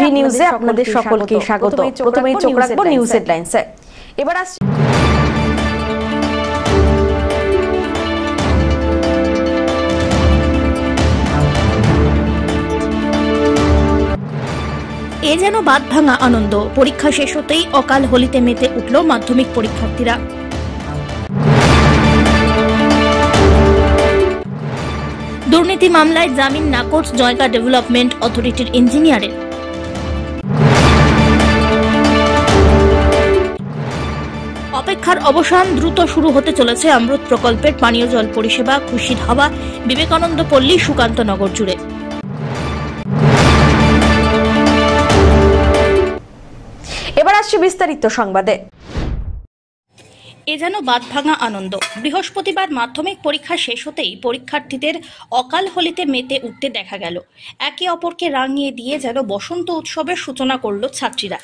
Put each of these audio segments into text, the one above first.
TV নিউজে আপনাদের সকলকে স্বাগত। প্রথমেই চোখ রাখবো নিউজ হেডলাইন্সে। এবার আসছে এ যেন বাঁধ ভাঙা আনন্দ। পরীক্ষা শেষ হতেই অকাল হোলিতে মেতে উঠল মাধ্যমিক পরীক্ষার্থীরা। দুর্নীতি মামলায় জামিন নাকচ জয়কা ডেভেলপমেন্ট অথরিটির ইঞ্জিনিয়ারের। অপেক্ষার অবসান, দ্রুত শুরু হতে চলেছে অমৃত প্রকল্পের পানীয় জল পরিষেবা। খুশির হাওয়া বিবেকানন্দ পল্লী, সুকান্তনগর জুড়ে। এবার আসছে বিস্তারিত সংবাদে। এ যেন বাঁধ ভাঙা আনন্দ। বৃহস্পতিবার মাধ্যমিক পরীক্ষা শেষ হতেই পরীক্ষার্থীদের অকাল হোলিতে মেতে উঠতে দেখা গেল। একে অপরকে রাঙিয়ে দিয়ে যেন বসন্ত উৎসবের সূচনা করল ছাত্রীরা।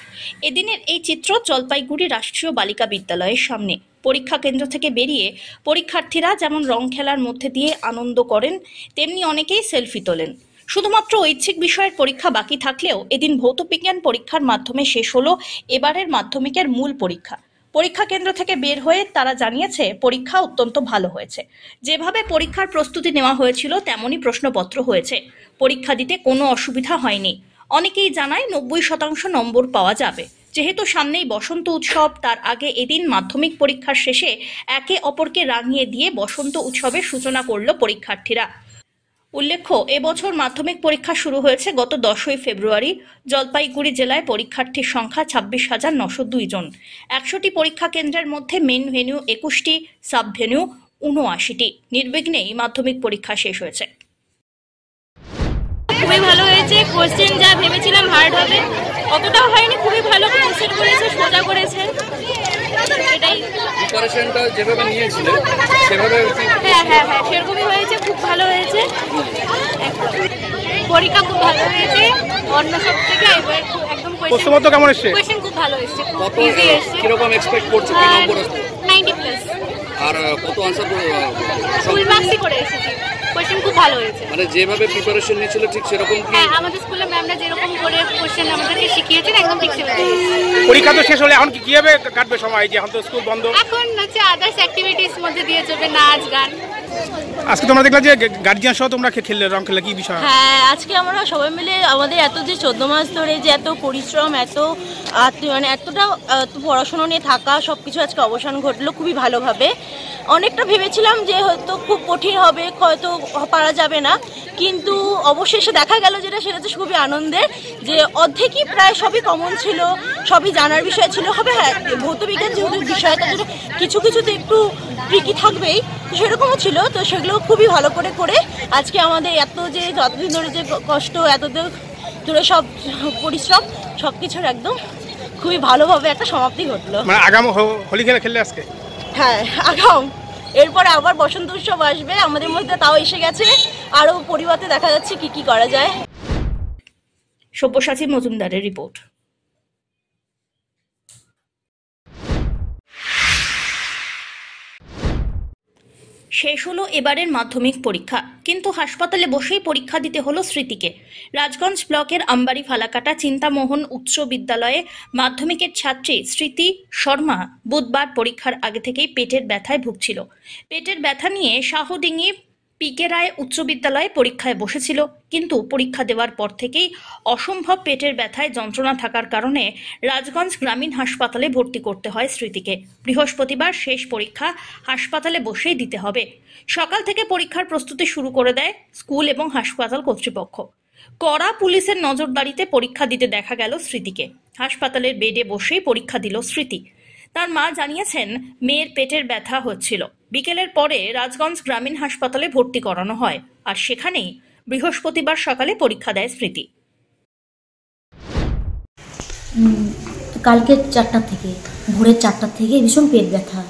এদিনের এই চিত্র জলপাইগুড়ি রাষ্ট্রীয় বালিকা বিদ্যালয়ের সামনে। পরীক্ষা কেন্দ্র থেকে বেরিয়ে পরীক্ষার্থীরা যেমন রং খেলার মধ্যে দিয়ে আনন্দ করেন, তেমনি অনেকেই সেলফি তোলেন। শুধুমাত্র ঐচ্ছিক বিষয়ের পরীক্ষা বাকি থাকলেও এদিন ভৌতবিজ্ঞান পরীক্ষার মাধ্যমে শেষ হলো এবারের মাধ্যমিকের মূল পরীক্ষা। পরীক্ষা কেন্দ্র থেকে বের হয়ে তারা জানিয়েছে পরীক্ষা অত্যন্ত ভালো হয়েছে। যেভাবে পরীক্ষার প্রস্তুতি নেওয়া হয়েছিল তেমনই প্রশ্নপত্র হয়েছে। পরীক্ষা দিতে কোনো অসুবিধা হয়নি। অনেকেই জানায় 90% নম্বর পাওয়া যাবে। যেহেতু সামনেই বসন্ত উৎসব, তার আগে এদিন মাধ্যমিক পরীক্ষার শেষে একে অপরকে রাঙিয়ে দিয়ে বসন্ত উৎসবের সূচনা করল পরীক্ষার্থীরা। উল্লেখ্য, এবছর মাধ্যমিক পরীক্ষা শুরু হয়েছে গত 10ই ফেব্রুয়ারি। জলপাইগুড়ি জেলায় পরীক্ষার্থীর সংখ্যা 26,902 জন। 100টি পরীক্ষা কেন্দ্রের মধ্যে মেন ভেন্যু 21টি, সাব ভেন্যু 79টি। নির্বিঘ্নেই মাধ্যমিক পরীক্ষা শেষ হয়েছে। খুবই ভালো হয়েছে। কোশ্চেন যা ভেবেছিলাম হার্ড হবে অতটাও হয়নি, খুবই ভালো কোশ্চেন করেছে, সোজা করেছে। এটাই প্রিপারেশনটা যেভাবে নিয়েছিলে সেভাবে হ্যাঁ সেরকমই হয়েছে, খুব ভালো হয়েছে। পরীক্ষা খুব ভালো হয়েছে, অন্য সব থেকে একদম প্রশ্নপত্র কেমন এসেছে? কোশ্চেন খুব ভালো এসেছে, কত ইজি এসেছে। কিরকম এক্সপেক্ট করছো? কি নম্বর আসবে? 90+। আর কত আনসার ফুল মার্কসই করে এসেছি। কোশ্চেন খুব ভালো হয়েছে। মানে যেভাবে প্রিপারেশন নিয়েছিল ঠিক সেরকম কি? হ্যাঁ, আমাদের স্কুলে ম্যামরা যেরকম করে কোশ্চেন আমাদেরকে শিখিয়েছেন একদম ঠিক সেভাবে। পরীক্ষা তো শেষ হলে এখন কিভাবে কাটবে সময়, যে এখন তো স্কুল বন্ধ? এখন হচ্ছে আদার্স অ্যাক্টিভিটিস মধ্যে দিয়ে যাবে, নাচ গান। আজকে তোমরা দেখলা যে গার্জিয়ান সহ তোমরা খেললে, রং খেললে, কি বিষয়? হ্যাঁ, আজকে আমরা সবাই মিলে আমাদের এত যে 14 মাস ধরে যে এত পরিশ্রম, মানে এতটা পড়াশোনা নিয়ে থাকা, সবকিছু আজকে অবসান ঘটলো খুবই ভালোভাবে। অনেকটা ভেবেছিলাম যে হয়তো খুব কঠিন হবে, হয়তো পারা যাবে না, কিন্তু অবশেষে দেখা গেল যেটা, সেটা তো খুবই আনন্দের যে অর্ধেকই প্রায় সবই কমন ছিল, সবই জানার বিষয় ছিল। হবে হ্যাঁ, ভৌতবিজ্ঞান যেহেতু বিষয়টা যেটা কিছু কিছুতে একটু ট্রিকি থাকবেই, সেরকমও ছিল। তো সেগুলো খুবই ভালো করে আজকে আমাদের যতদিন ধরে যে কষ্ট, এতদিন ধরে সব পরিশ্রম, সব কিছুর একদম খুবই ভালোভাবে একটা সমাপ্তি ঘটলো। মানে আগাম হোলি খেললে আজকে? হ্যাঁ, আগাম। এরপরে আবার বসন্ত উৎসব আসবে আমাদের মধ্যে, তাও এসে গেছে। আরো পরিবর্তে দেখা যাচ্ছে কি করা যায়। সব্যসাচী মজুমদারের রিপোর্ট। শেষ হলো এবারের মাধ্যমিক পরীক্ষা, কিন্তু হাসপাতালে বসেই পরীক্ষা দিতে হলো স্মৃতিকে। রাজগঞ্জ ব্লকের আমবাড়ি ফালাকাটা চিন্তামোহন উচ্চ বিদ্যালয়ে মাধ্যমিকের ছাত্রী স্মৃতি শর্মা বুধবার পরীক্ষার আগে থেকেই পেটের ব্যথায় ভুগছিল। পেটের ব্যথা নিয়ে শাহডিঙ্গি পিকে রায় উচ্চ বিদ্যালয়ে পরীক্ষায় বসেছিল, কিন্তু পরীক্ষা দেওয়ার পর থেকেই অসম্ভব পেটের ব্যথায় যন্ত্রণা থাকার কারণে রাজগঞ্জ গ্রামীণ হাসপাতালে ভর্তি করতে হয় স্মৃতিকে। বৃহস্পতিবার শেষ পরীক্ষা হাসপাতালে বসেই দিতে হবে। সকাল থেকে পরীক্ষার প্রস্তুতি শুরু করে দেয় স্কুল এবং হাসপাতাল কর্তৃপক্ষ। কড়া পুলিশের নজরদারিতে পরীক্ষা দিতে দেখা গেল স্মৃতিকে। হাসপাতালের বেডে বসেই পরীক্ষা দিল স্মৃতি। তার মা জানিয়েছেন মেয়ের পেটের ব্যথা হচ্ছিল। বিকেলের পরে রাজগঞ্জ গ্রামীণ হাসপাতালে ভর্তি করানো হয়, আর সেখানেই বৃহস্পতিবার সকালে পরীক্ষা দেয় স্মৃতি। কালকে 4টা থেকে, ভোরের 4টা থেকে ভীষণ পেট ব্যথা।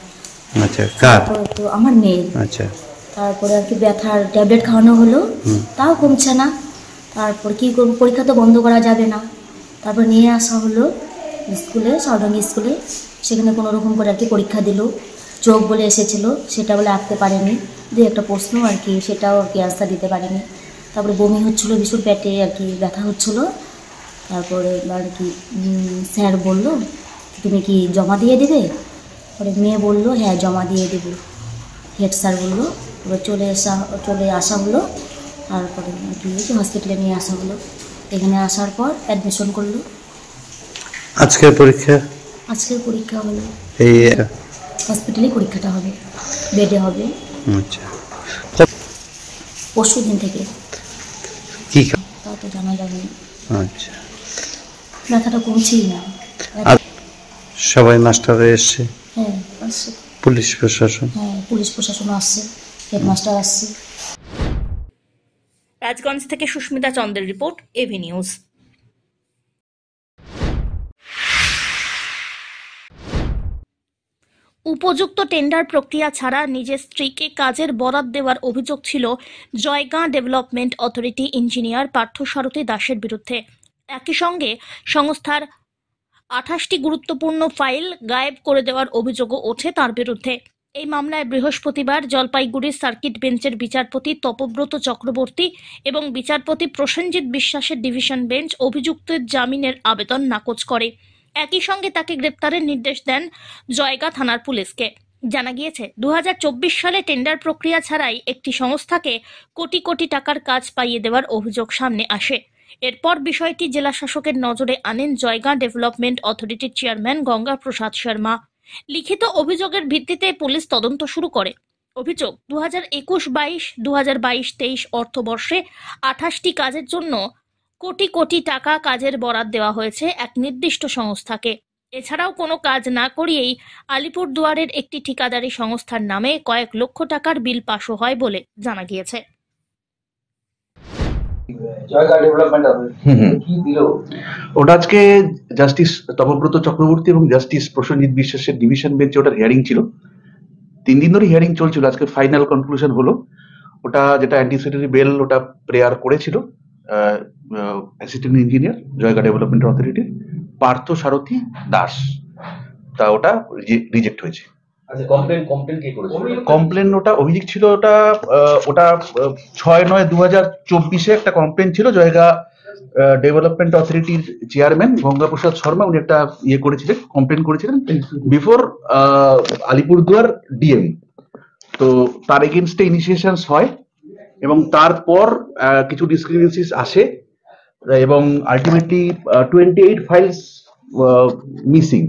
আচ্ছা, কার? তো আমার মেয়ের। আচ্ছা, তারপরে আর কি ব্যথার ট্যাবলেট খাওয়ানো হলো, তাও কমছে না। তারপর কি করবো, পরীক্ষা তো বন্ধ করা যাবে না। তারপর নিয়ে আসা হলো স্কুলে, শাহডিঙ্গি স্কুলে। সেখানে কোনো রকম করে আর কি পরীক্ষা দিল। চোখ বলে এসেছিল, সেটা বলে আঁকতে পারেনি। একটা প্রশ্ন আর কি, সেটাও আর কি আনসার দিতে পারেনি। তারপরে বমি হচ্ছিলো, ভীষণ পেটে আর কি ব্যথা হচ্ছিলো। তারপরে আর কি স্যার বললো তুমি কি জমা দিয়ে দেবে, পরে মেয়ে বললো হ্যাঁ জমা দিয়ে দেবো। হেড স্যার বললো, এবার চলে আসা হলো, তারপরে কি হয়েছে হসপিটালে নিয়ে আসা হলো। এখানে আসার পর অ্যাডমিশন করলো। আজকের পরীক্ষা হলো এই হসপিটালে, পরীক্ষাটা হবে বেডে হবে। আচ্ছা, পরশু দিন থেকে কি তা তো জানা যাবে না। আচ্ছা, ব্যথাটা কমছেই না। সবাই মাস্টাররা এসছে? হ্যাঁ আসছে। পুলিশ প্রশাসন? হ্যাঁ পুলিশ প্রশাসন আসছে, হেডমাস্টার আসছে। রাজগঞ্জ থেকে সুস্মিতা চন্দ্রের রিপোর্ট, এভি নিউজ। উপযুক্ত টেন্ডার প্রক্রিয়া ছাড়া নিজের স্ত্রীকে কাজের বরাত দেওয়ার অভিযোগ ছিল Jaigaon development authority engineer Parthasarathi দাসের বিরুদ্ধে। একই সঙ্গে সংস্থার 28টি গুরুত্বপূর্ণ ফাইল গায়েব করে দেওয়ার অভিযোগও ওঠে তার বিরুদ্ধে। এই মামলায় বৃহস্পতিবার জলপাইগুড়ির সার্কিট বেঞ্চের বিচারপতি তপব্রত চক্রবর্তী এবং বিচারপতি প্রসেনজিৎ বিশ্বাসের ডিভিশন বেঞ্চ অভিযুক্তের জামিনের আবেদন নাকচ করে। একই সঙ্গে তাকে গ্রেপ্তারের নির্দেশ দেন জয়গাঁ থানার পুলিশকে। জানা গিয়েছে 2024 সালে টেন্ডার প্রক্রিয়া ছাড়াই একটি সংস্থাকে কোটি কোটি টাকার কাজ পাইয়ে দেওয়ার অভিযোগ সামনে আসে। এরপর বিষয়টি জেলা শাসকের নজরে আনেন জয়গাঁ ডেভেলপমেন্ট অথরিটির চেয়ারম্যান গঙ্গা প্রসাদ শর্মা। লিখিত অভিযোগের ভিত্তিতে পুলিশ তদন্ত শুরু করে। অভিযোগ 2021-22, 2022-23 অর্থবর্ষে 28টি কাজের জন্য কোটি কোটি টাকা কাজের বরাত দেওয়া হয়েছে এক নির্দিষ্ট সংস্থাকে। এছাড়াও কোনো কাজ না করিয়েই আলিপুরদুয়ারের একটি ঠিকাদারি সংস্থার নামে কয়েক লক্ষ টাকার বিল পাশও হয় বলে জানা গিয়েছে। ওটা আজকে জাস্টিস তপব্রত চক্রবর্তী এবং জাস্টিস প্রসেনজিৎ বিশ্বাসের ডিভিশন বেঞ্চে ওটার হিয়ারিং ছিল। 3 দিন ধরে হিয়ারিং চলছিল, আজকে ফাইনাল কনক্লুশন হলো। ওটা যেটা অ্যান্টিসিপেটরি বেল ওটা প্রেয়ার করেছিল অ্যাসিস্ট্যান্ট ইঞ্জিনিয়ার জয়গাঁ ডেভেলপমেন্ট অথরিটির পার্থসারথী দাস, তা ওটা রিজেক্ট হয়েছে। কমপ্লেন ওটা অভিযোগ ছিল, ওটা 6/9/2024 একটা কমপ্লেন ছিল। জয়গাঁ ডেভেলপমেন্ট অথরিটির চেয়ারম্যান গঙ্গা প্রসাদ শর্মা উনি একটা কমপ্লেন করেছিলেন বিফোর আলিপুরদুয়ার ডিএম। তো তার এগেনস্টে ইনিশিয়েশনস হয় এবং তারপর কিছু ডিসক্রিপেন্সিস আসে এবং আলটিমেটলি 28 ফাইলস মিসিং।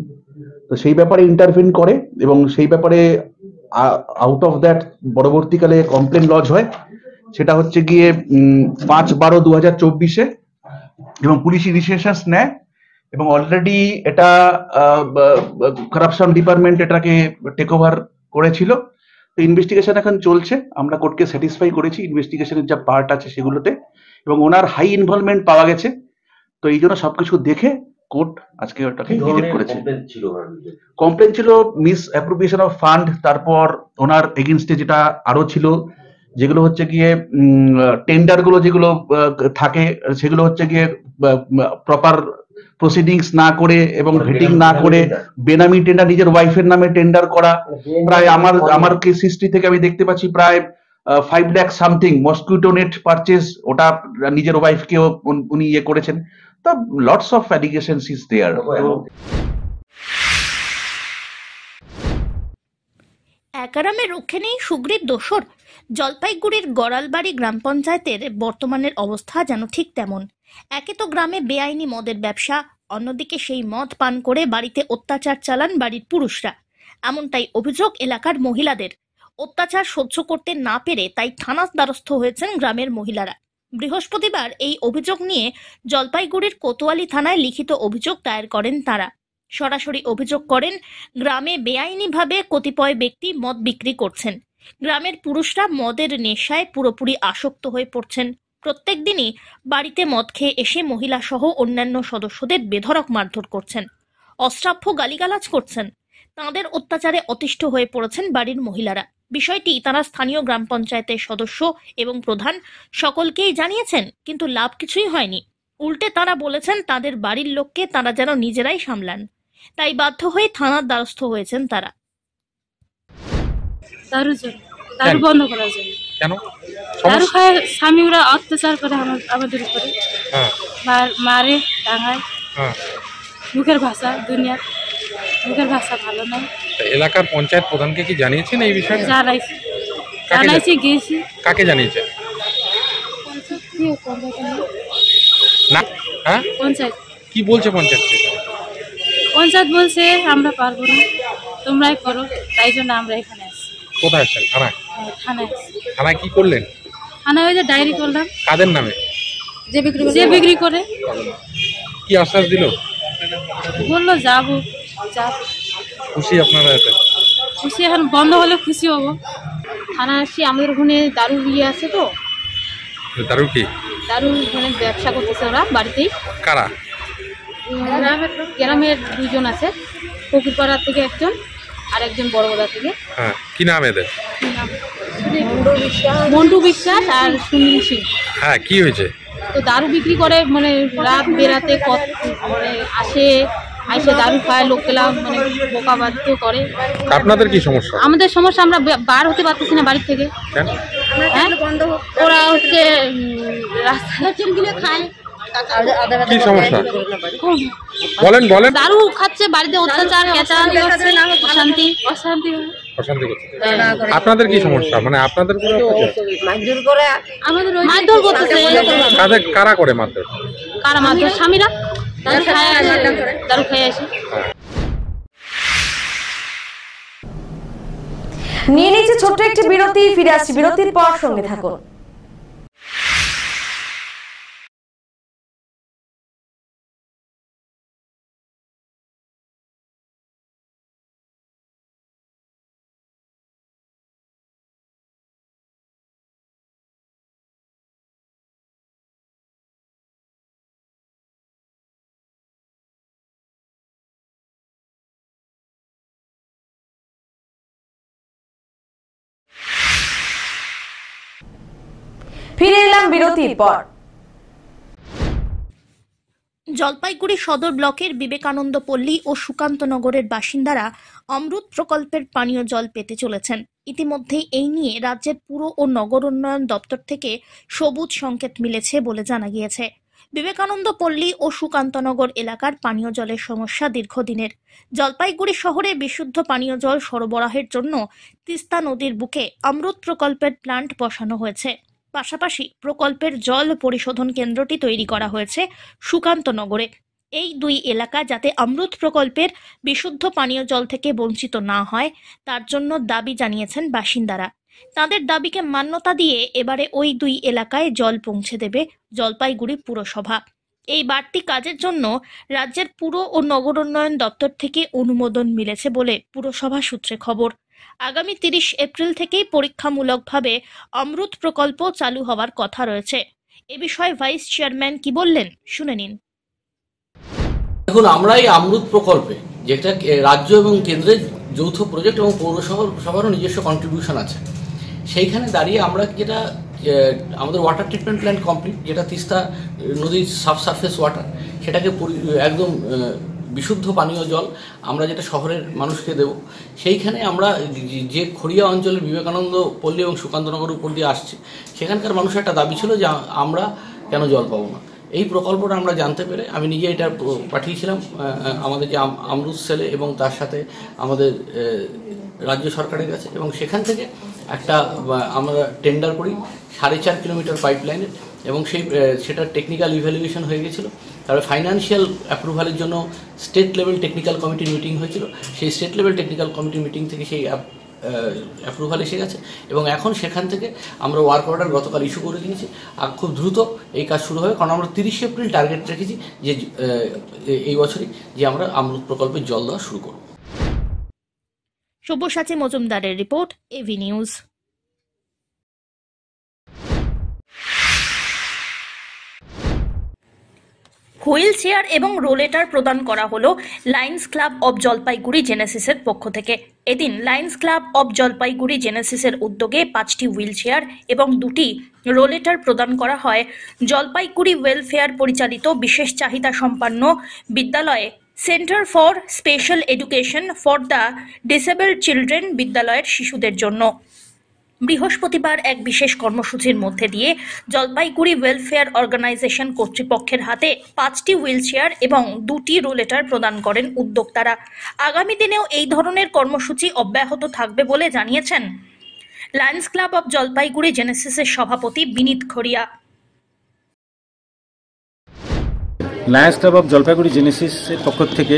তো সেই ব্যাপারে ইন্টারভেন করে এবং সেই ব্যাপারে আউট অফ দ্যাট পরবর্তীকালে কমপ্লেন লজ হয়। সেটা হচ্ছে গিয়ে 5/12/2024 এবং পুলিশ ইনিশিয়েশনস নেয় এবং অলরেডি এটা কারাপশন ডিপার্টমেন্ট এটাকে টেক ওভার করেছিল। তো ইনভেস্টিগেশন এখন চলছে, আমরা কোর্টকে স্যাটিসফাই করেছি ইনভেস্টিগেশনের যা পার্ট আছে সেগুলোতে, এবং ওনার হাই ইনভলভমেন্ট পাওয়া গেছে। তো এই জন্য সবকিছু দেখে কোর্ট আজকে ওটাকে রিজেক্ট করেছে। কমপ্লেন ছিল মিস অ্যাপ্রোপ্রিয়েশন অফ ফান্ড, তারপর ওনার এগেনস্টে যেটা আরো ছিল যেগুলো হচ্ছে গিয়ে টেন্ডার গুলো যেগুলো থাকে সেগুলো হচ্ছে গিয়ে প্রপার প্রসিডিংস না করে এবং ভেটিং না করে বেনামি টেন্ডার, নিজের ওয়াইফের নামে টেন্ডার করা। প্রায় আমার কেস হিস্ট্রি থেকে আমি দেখতে পাচ্ছি প্রায় 5 lakh something mosquito net purchase, ওটা নিজের ওয়াইফকে উনি ইয়ে করেছেন। তো lots of allegations is there. একারামে রক্ষে নেই সুগ্রীব দোসর। জলপাইগুড়ির গড়ালবাড়ি গ্রাম পঞ্চায়েতের বর্তমানের অবস্থা যেন ঠিক তেমন। একে তো গ্রামে বেআইনি মদের ব্যবসা, অন্যদিকে সেই মদ পান করে বাড়িতে অত্যাচার চালান বাড়ির পুরুষরা। এমনটাই অভিযোগ এলাকার মহিলাদের। অত্যাচার সহ্য করতে না পেরে তাই থানার দ্বারস্থ হয়েছেন গ্রামের মহিলারা। বৃহস্পতিবার এই অভিযোগ নিয়ে জলপাইগুড়ির কোতোয়ালি থানায় লিখিত অভিযোগ দায়ের করেন তারা। সরাসরি অভিযোগ করেন গ্রামে বেআইনিভাবে কতিপয় ব্যক্তি মদ বিক্রি করছেন। গ্রামের পুরুষরা মদের নেশায় পুরোপুরি আসক্ত হয়ে পড়ছেন। প্রত্যেক দিনই বাড়িতে মদ খেয়ে এসে মহিলা সহ অন্যান্য সদস্যদের বেধড়ক মারধর করছেন, অশ্রাব্য গালিগালাজ করছেন। তাঁদের অত্যাচারে অতিষ্ঠ হয়ে পড়েছেন বাড়ির মহিলারা। বিষয়টি তারা স্থানীয় গ্রাম পঞ্চায়েতের সদস্য এবং প্রধান সকলকেই জানিয়েছেন, কিন্তু লাভ কিছুই হয়নি। উল্টে তারা বলেছেন তাদের বাড়ির লোককে তারা যেন নিজেরাই সামলান। তাই বাধ্য হয়ে থানার দ্বারস্থ হয়েছেন তারা। দারু বন্ধ করার জন্য কেন? দারু খায় স্বামী ওরা অত্যাচার করে আমাদের উপরে, হ্যাঁ মারে টাঙায়। হ্যাঁ, মুখের ভাষা, দুনিয়ার মুখের ভাষা ভালো নয়। এলাকার পঞ্চায়েত প্রধানকে কি জানিয়েছেন এই বিষয়ে? জানাইছি, গিয়েছি। কাকে জানিয়েছেন? না, হ্যাঁ পঞ্চায়েত। কি বলছে পঞ্চায়েত? পঞ্চায়েত বলছে আমরা পারবো না, তোমরাই করো, তাই জন্য আমরা এখানে আসছি। কোথায় আসছেন? থানায়? থানায় আসছি। থানায় কি করলেন? থানায় ওই যে ডায়েরি করলাম। কাদের নামে? যে বিক্রি করে। কি আশ্বাস দিল? বললো যাবো। খুশি আপনারা? এতে খুশি, এখন বন্ধ হলে খুশি হবো। থানায় আসছি, আমাদের ওখানে দারু ইয়ে আছে তো। দারু কি? দারু মানে ব্যবসা করতেছে ওরা বাড়িতেই। কারা? গ্রামের 2 জন আছে, পুকুরপাড়া থেকে একজন আর একজন বড়বাজার থেকে। হ্যাঁ, কি নাম এদের? মন্টু বিশ্বাস আর সুনীল সিং। হ্যাঁ, কি হয়েছে? তো দারু বিক্রি করে, মানে রাত বেরাতে মানে আসে দারু খায়, লোকেরা মানে বোকা বাধ্য করে। আপনাদের কি সমস্যা? আমাদের সমস্যা, আমরা বার হতে পারতেছি না বাড়ি থেকে। ওরা হচ্ছে রাস্তা খায়। কি সমস্যা বলেন? দারু খাচ্ছে, বাড়িতে অত্যাচার, অশান্তি করছে। আপনাদের কি সমস্যা? মানে আপনাদের আমাদের মারধর করতেছে। কারা করে মারধর? কারা মারধর? স্বামীরা দারু খেয়ে আসে। নিয়ে নিচ্ছে ছোট্ট একটি বিরতি, ফিরে আসছি বিরতির পর, সঙ্গে থাকুন। ফিরে এলাম বিরতির পর। জলপাইগুড়ি সদর ব্লকের বিবেকানন্দ পল্লী ও সুকান্তনগরের বাসিন্দারা অমৃত প্রকল্পের পানীয় জল পেতে চলেছেন। ইতিমধ্যেই এই নিয়ে রাজ্যের পুর ও নগর উন্নয়ন দপ্তর থেকে সবুজ সংকেত মিলেছে বলে জানা গিয়েছে। বিবেকানন্দ পল্লী ও সুকান্তনগর এলাকার পানীয় জলের সমস্যা দীর্ঘদিনের। জলপাইগুড়ি শহরে বিশুদ্ধ পানীয় জল সরবরাহের জন্য তিস্তা নদীর বুকে অমৃত প্রকল্পের প্ল্যান্ট বসানো হয়েছে। পাশাপাশি প্রকল্পের জল পরিশোধন কেন্দ্রটি তৈরি করা হয়েছে সুকান্তনগরে। এই 2 এলাকা যাতে অমৃত প্রকল্পের বিশুদ্ধ পানীয় জল থেকে বঞ্চিত না হয়, তার জন্য দাবি জানিয়েছেন বাসিন্দারা। তাদের দাবিকে মান্যতা দিয়ে এবারে ওই 2 এলাকায় জল পৌঁছে দেবে জলপাইগুড়ি পুরসভা। এই বাড়তি কাজের জন্য রাজ্যের পুর ও নগর উন্নয়ন দপ্তর থেকে অনুমোদন মিলেছে বলে পুরসভা সূত্রে খবর। আগামী 30 এপ্রিল থেকেই পরীক্ষামূলকভাবে অমৃত প্রকল্প চালু হওয়ার কথা রয়েছে। এ বিষয়ে ভাইস চেয়ারম্যান কি বললেন, শুনে নিন। দেখুন, আমরা এই অমৃত প্রকল্পে, যেটা রাজ্য এবং কেন্দ্রের যৌথ প্রজেক্ট এবং পৌরসভারও নিজস্ব কন্ট্রিবিউশন আছে, সেইখানে দাঁড়িয়ে আমরা যেটা আমাদের ওয়াটার ট্রিটমেন্ট প্ল্যান্ট কমপ্লিট, যেটা তিস্তা নদীর সাবসারফেস ওয়াটার, সেটাকে একদম বিশুদ্ধ পানীয় জল আমরা যেটা শহরের মানুষকে দেব, সেইখানে আমরা যে খড়িয়া অঞ্চলের বিবেকানন্দ পল্লী এবং সুকান্তনগর উপর দিয়ে আসছে, সেখানকার মানুষের একটা দাবি ছিল যে আমরা কেন জল পাবো না। এই প্রকল্পটা আমরা জানতে পেরে আমি নিজে এটা পাঠিয়েছিলাম আমাদের যে অমৃত সেলে এবং তার সাথে আমাদের রাজ্য সরকারের কাছে, এবং সেখান থেকে একটা আমরা টেন্ডার করি 4.5 কিলোমিটার পাইপলাইনের, এবং সেটার টেকনিক্যাল ইভ্যালুয়েশন হয়ে গেছিল। তারপরে ফাইন্যান্সিয়াল অ্যাপ্রুভালের জন্য স্টেট লেভেল টেকনিক্যাল কমিটির মিটিং হয়েছিল। সেই স্টেট লেভেল টেকনিক্যাল কমিটির মিটিং থেকে সেই অ্যাপ্রুভাল এসে গেছে, এবং এখন সেখান থেকে আমরা ওয়ার্ক অর্ডার গতকাল ইস্যু করে দিয়েছি। আর খুব দ্রুত এই কাজ শুরু হবে, কারণ আমরা 30 এপ্রিল টার্গেট রেখেছি যে এই বছরই যে আমরা অমৃত প্রকল্পে জল দেওয়া শুরু করব। সব্যসাচী মজুমদারের report, AV news. Wheelchair এবং রোলেটার প্রদান করা হলো লায়ন্স ক্লাব অব জলপাইগুড়ি জেনেসিসের পক্ষ থেকে। এদিন লায়ন্স ক্লাব অব জলপাইগুড়ি জেনেসিসের উদ্যোগে 5টি হুইল চেয়ার এবং 2টি রোলেটার প্রদান করা হয় জলপাইগুড়ি ওয়েলফেয়ার পরিচালিত বিশেষ চাহিদা সম্পন্ন বিদ্যালয়ে centre for special education for the disabled children বিদ্যালয়ের শিশুদের জন্য। বৃহস্পতিবার এক বিশেষ কর্মসূচির মধ্যে দিয়ে জলপাইগুড়ি ওয়েলফেয়ার অর্গানাইজেশন কর্তৃপক্ষের হাতে 5টি হুইল চেয়ার এবং 2টি রোলেটার প্রদান করেন উদ্যোক্তারা। আগামী দিনেও এই ধরনের কর্মসূচি অব্যাহত থাকবে বলে জানিয়েছেন লায়ন্স ক্লাব অব জলপাইগুড়ি জেনেসিসের সভাপতি Binit Khariya. Lions Club of Jalpaiguri জেনেসিসের পক্ষ থেকে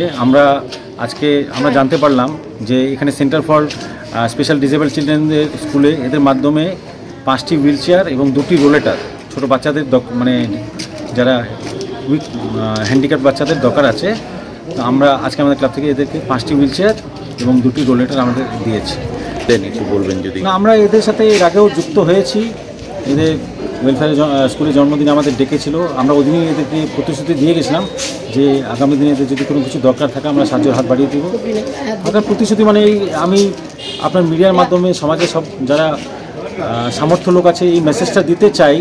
আজকে আমরা জানতে পারলাম যে এখানে সেন্টার ফর স্পেশাল ডিসেবল চিলড্রেনদের স্কুলে এদের মাধ্যমে 5টি হুইল চেয়ার এবং 2টি রোলেটার ছোটো বাচ্চাদের মানে যারা হ্যান্ডিক্যাপ বাচ্চাদের দরকার আছে, তো আমরা আজকে আমাদের ক্লাব থেকে এদেরকে 5টি হুইল চেয়ার এবং 2টি রোলেটার আমাদের দিয়েছি। কিছু বলবেন যদি? না, আমরা এদের সাথে এর আগেও যুক্ত হয়েছি। এদের ওয়েলফেয়ার স্কুলের জন্মদিনে আমাদের ডেকেছিল, আমরা ওই দিনই এদেরকে প্রতিশ্রুতি দিয়ে গেছিলাম যে আগামী দিনে এদের যদি কোনো কিছু দরকার থাকে আমরা সাহায্যের হাত বাড়িয়ে দেবো। আপনার প্রতিশ্রুতি মানে আমি আপনার মিডিয়ার মাধ্যমে সমাজে সব যারা সামর্থ্য লোক আছে এই মেসেজটা দিতে চাই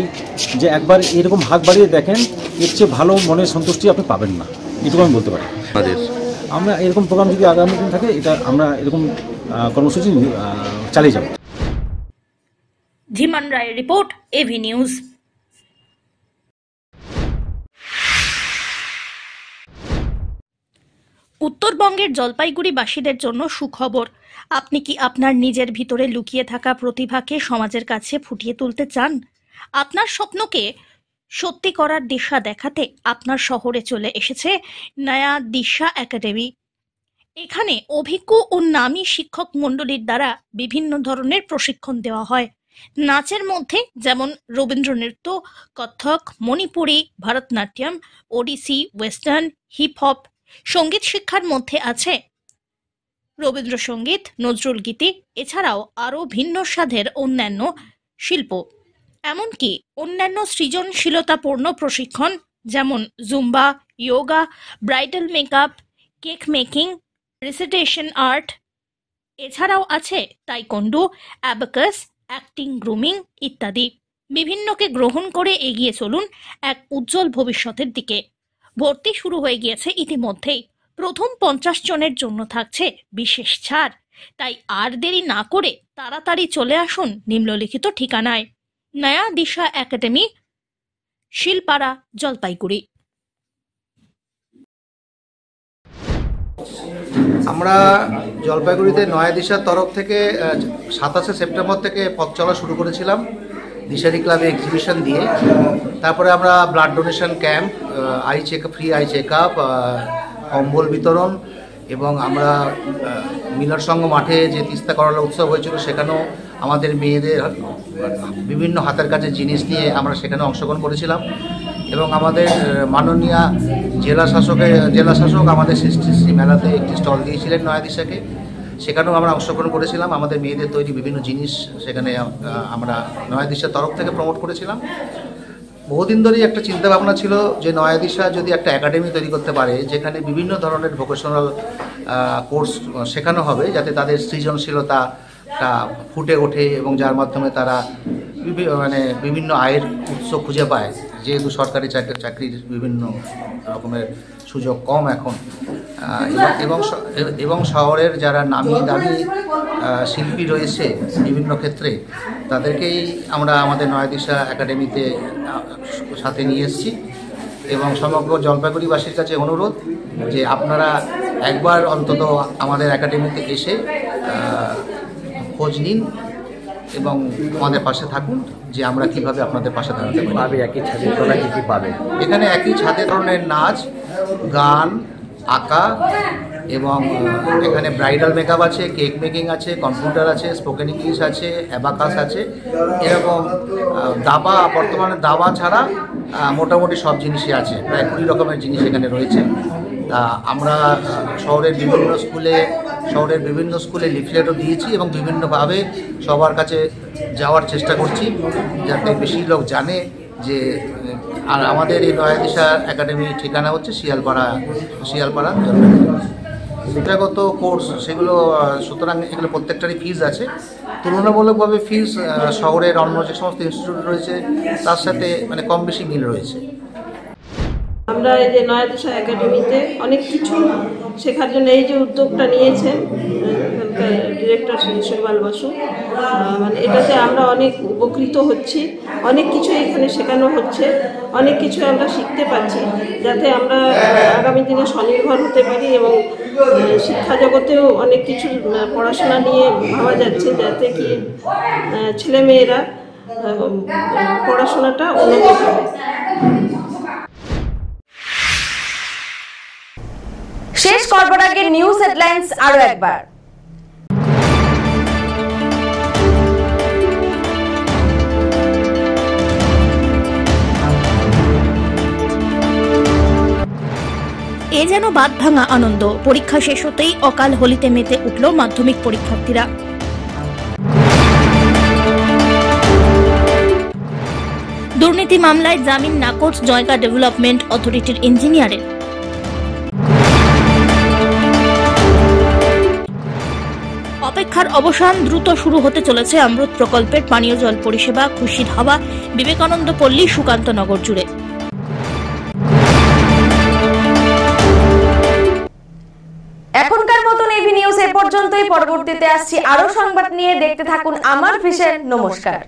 যে একবার এরকম হাত বাড়িয়ে দেখেন, এর চেয়ে ভালো মনের সন্তুষ্টি আপনি পাবেন না, এটুকু আমি বলতে পারি। আমরা এরকম প্রোগ্রাম যদি আগামী দিন থাকে, এটা আমরা এরকম কর্মসূচি চালিয়ে যাব। ধীমান রায়ের রিপোর্ট, এভি নিউজ। উত্তরবঙ্গের জলপাইগুড়িবাসীদের জন্য সুখবর। আপনি কি আপনার নিজের ভিতরে লুকিয়ে থাকা প্রতিভাকে সমাজের কাছে ফুটিয়ে তুলতে চান? আপনার স্বপ্নকে সত্যি করার দিশা দেখাতে আপনার শহরে চলে এসেছে নয়া দিশা একাডেমি। এখানে অভিজ্ঞ ও নামী শিক্ষক মণ্ডলীর দ্বারা বিভিন্ন ধরনের প্রশিক্ষণ দেওয়া হয়। নাচের মধ্যে যেমন রবীন্দ্র নৃত্য, কত্থক, মণিপুরী, ভারতনাট্যম, ওডিসি, ওয়েস্টার্ন, হিপ হপ। সঙ্গীত শিক্ষার মধ্যে আছে রবীন্দ্রসঙ্গীত, নজরুল গীতি, এছাড়াও আরও ভিন্ন স্বাদের অন্যান্য শিল্প, এমনকি অন্যান্য সৃজনশীলতাপূর্ণ প্রশিক্ষণ যেমন Zumba, yoga, bridal makeup, cake making, রিসিটেশন art. এছাড়াও আছে তাইকোন্ডো, অ্যাবাকাস, অ্যাক্টিং, গ্রুমিং ইত্যাদি। বিভিন্নকে গ্রহণ করে এগিয়ে চলুন এক উজ্জ্বল ভবিষ্যতের দিকে। ভর্তি শুরু হয়ে গিয়েছে ইতিমধ্যেই। প্রথম 50 জনের জন্য থাকছে বিশেষ ছাড়। তাই আর দেরি না করে তাড়াতাড়ি চলে আসুন নিম্নলিখিত ঠিকানায়: নয়া দিশা একাডেমি, শিলপাড়া, জলপাইগুড়ি। আমরা জলপাইগুড়িতে নয়া দিশার তরফ থেকে 27শে সেপ্টেম্বর থেকে পথ চলা শুরু করেছিলাম দিশারি ক্লাবে এক্সিবিশন দিয়ে। তারপরে আমরা blood donation camp, free eye check up, কম্বল বিতরণ, এবং আমরা মিলন সংঘ মাঠে যে তিস্তা করলা উৎসব হয়েছিল সেখানেও আমাদের মেয়েদের বিভিন্ন হাতের কাজের জিনিস নিয়ে আমরা সেখানে অংশগ্রহণ করেছিলাম। এবং আমাদের মাননীয় জেলা শাসক আমাদের সৃষ্টি মেলাতে একটি স্টল দিয়েছিলেন নয়া দিশাকে, সেখানেও আমরা অংশগ্রহণ করেছিলাম। আমাদের মেয়েদের তৈরি বিভিন্ন জিনিস সেখানে আমরা নয়া দিশার তরফ থেকে প্রমোট করেছিলাম। বহুদিন ধরেই একটা চিন্তাভাবনা ছিল যে নয়া দিশা যদি একটা একাডেমি তৈরি করতে পারে যেখানে বিভিন্ন ধরনের ভোকেশনাল কোর্স শেখানো হবে, যাতে তাদের সৃজনশীলতাটা ফুটে ওঠে এবং যার মাধ্যমে তারা বিভিন্ন আয়ের উৎস খুঁজে পায়। যেহেতু সরকারি চাকরির বিভিন্ন রকমের সুযোগ কম এখন, এবং শহরের যারা নামি দামি শিল্পী রয়েছে বিভিন্ন ক্ষেত্রে তাদেরকেই আমরা আমাদের নয়া দিশা একাডেমিতে সাথে নিয়ে এসেছি। এবং সমগ্র জলপাইগুড়িবাসীর কাছে অনুরোধ যে আপনারা একবার অন্তত আমাদের একাডেমিতে এসে খোঁজ নিন এবং আমাদের পাশে থাকুন যে আমরা কিভাবে আপনাদের পাশে থাকতে পারি। একই ছাদের তলায় কি পাবে? এখানে একই ছাদের ধরনের নাচ, গান, আঁকা, এবং এখানে ব্রাইডাল মেকআপ আছে, কেক মেকিং আছে, কম্পিউটার আছে, স্পোকেন ইংলিশ আছে, অ্যাবাকাস আছে, এরকম দাবা, বর্তমানে দাবা ছাড়া মোটামুটি সব জিনিসই আছে। প্রায় 20 রকমের জিনিস এখানে রয়েছে। তা আমরা শহরের বিভিন্ন স্কুলে লিফলেটও দিয়েছি এবং বিভিন্নভাবে সবার কাছে যাওয়ার চেষ্টা করছি যাতে বেশি লোক জানে যে আর আমাদের এই নয়া দিশা একাডেমির ঠিকানা হচ্ছে শিয়ালপাড়া শিক্ষাগত কোর্স সেগুলো। সুতরাং এগুলো প্রত্যেকটারই ফিজ আছে। তুলনামূলকভাবে ফিজ শহরের অন্য যে সমস্ত ইনস্টিটিউট রয়েছে তার সাথে কম বেশি মিল রয়েছে। আমরা এই যে নয়া দিশা একাডেমিতে অনেক কিছু শেখার জন্য এই যে উদ্যোগটা নিয়েছেন ডিরেক্টর শৈবাল বসু, মানে এটাতে আমরা অনেক উপকৃত হচ্ছি, অনেক কিছু এখানে শেখানো হচ্ছে, অনেক কিছু আমরা শিখতে পাচ্ছি, যাতে আমরা আগামী দিনে স্বনির্ভর হতে পারি এবং শিক্ষা জগতেও অনেক কিছু পড়াশোনা নিয়ে ভাবা যাচ্ছে, যাতে কি ছেলেমেয়েরা পড়াশোনাটা উন্নত হবে। শেষ করবার আগে নিউজ হেডলাইন্স আরো একবার। এ যেন বাদ ভাঙা আনন্দ, পরীক্ষা শেষ হতেই অকাল হোলিতে মেতে উঠল মাধ্যমিক পরীক্ষার্থীরা। দুর্নীতি মামলায় জামিন নাকচ জয়কা ডেভেলপমেন্ট অথরিটির ইঞ্জিনিয়ারের। অপেক্ষার অবসান, দ্রুত শুরু হতে চলেছে অমৃত প্রকল্পের পানীয় জল পরিষেবা, খুশির হাওয়া বিবেকানন্দ পল্লী সুকান্ত নগর জুড়ে। এখনকার মতন এভি নিউজ এ পর্যন্তই। পরবর্তীতে আসছি আরো সংবাদ নিয়ে, দেখতে থাকুন আমার ভিশন। নমস্কার।